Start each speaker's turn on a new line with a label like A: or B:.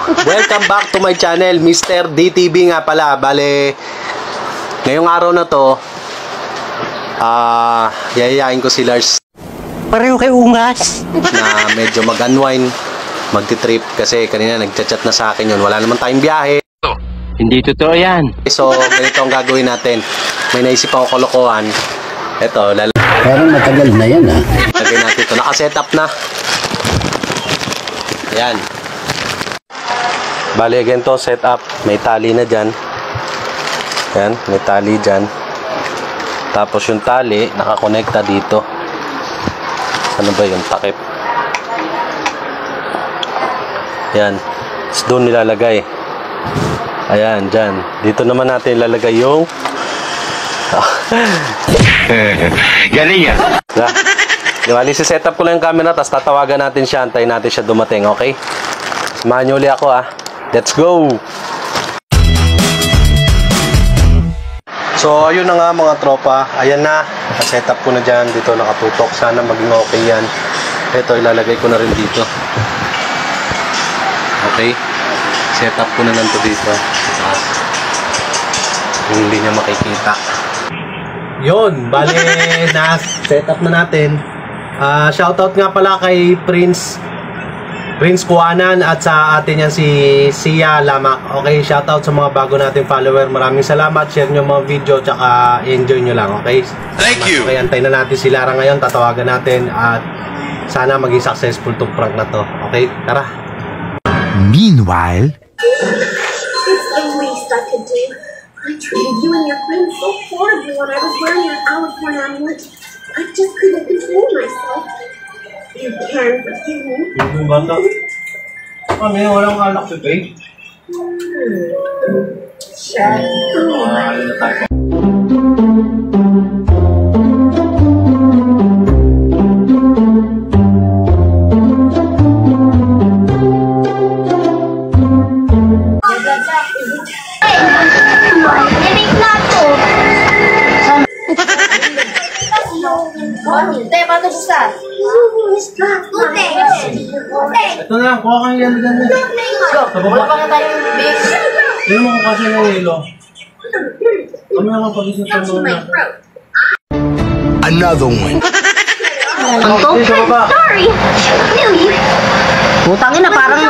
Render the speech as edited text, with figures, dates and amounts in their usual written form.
A: Welcome back to my channel, Mr. DTV nga pala. Bale, ngayong araw na to, yayayain ko si Lars.
B: Pareho kay Ungas.
A: Na medyo mag-unwind, magti-trip. Kasi kanina nagchat-chat na sa akin yun. Wala naman tayong biyahe.
B: Hindi totoo yan.
A: So, ganito ang gagawin natin. May naisip ako kolokohan. Ito,
C: parang matagal na yan, ha?
A: lagay natin ito. Naka-setup na. Ayan. Bale, ganito setup. May tali na dyan. Ayan, may tali dyan. Tapos yung tali, nakakonekta dito. Ano ba yung takip? Ayan. Tapos doon nilalagay. Ayan, dyan. Dito naman natin ilalagay yung...
B: Galing yan.
A: Diwali, si-setup ko lang yung camera, tapos tatawagan natin siya, antayin natin siya dumating, okay? Samahan niyo ulit ako, Let's go! So, ayun na nga mga tropa. Ayan na, naka-setup ko na dyan. Dito nakatutok. Sana maging okay yan. Ito, ilalagay ko na rin dito. Okay? Setup ko na lang to dito. Hindi niya makikita. Yun, bale na setup na natin. Shoutout nga pala kay Prince Kuanan at sa atin yan si Sia Lamak. Okay, shoutout sa mga bago nating follower. Maraming salamat. Share nyo mga video tsaka enjoy nyo lang, okay?
D: Thank you.
A: Okay, antayin na natin si Lara ngayon. Tatawagan natin at sana maging successful tong prank na to. Okay, tara.
E: Meanwhile,
F: It's the least I could do. I treated you and your friends so horribly when I was wearing that alicorn amulet. I just couldn't control myself. You can forgive me.
A: Yung bata. Kami, walang alak si Faye.
F: Sure.
A: Ito na, kuha kang yelo dyan.
F: Wala pa nga tayong big.
A: Hindi mo kasi ng yelo. Kami naman pag-isip sa mga na.
E: another one.
F: Sorry. Knew you.
B: Putangin na, parang